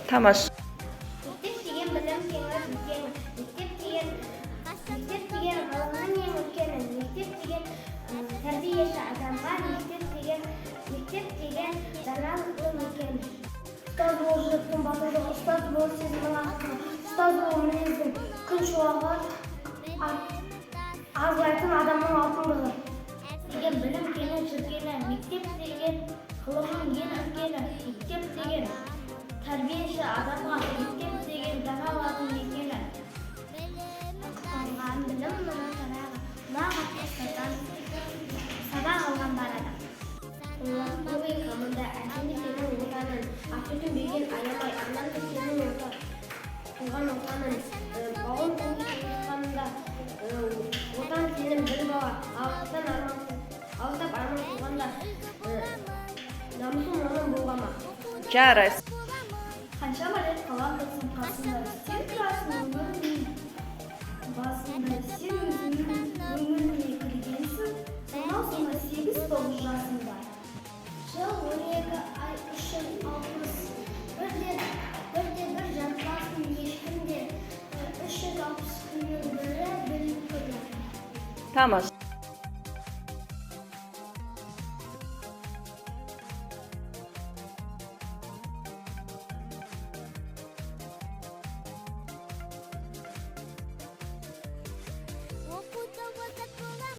Тамаш. Мектеп деген білім кеңістігі, мектеп деген ғылымның ең үлкені, мектеп деген тәрбиеші адамға, мектеп деген даналықтың мекені. Ұстаз болу жүректің батылдығы, ұстаз болу сезімнің ақтығы, ұстаз болу мінездің күн шуағы, азбайтын адамның алтындығы. Деген білім кені жүргені, мектеп деген ғылымның ең үлкені, мектеп деген тәрбиеші адамға, мектеп деген даналықтың мекені. Алған білім мұның тарағы, нағыз сабақ алған бар адам. Көбей қамында әкемді сенің отанын, ақбетін берген аямай, анамды сенің туған отанын, бауын көңіл туысқанында, отан сенің бір бала, алыстап арман туғанда, намысым оның болғама. Жарайсың. Қаншама рет қалам болсын қасында, сен тұрасың өмірдің басында, сен өзіңнің өміріне кіргенсің, сонау 8-9 жасында. Жыл 12 ай 360, бірде бір жатпасын ешкімде, 360 күннің бірі біліп күні. Тамаш.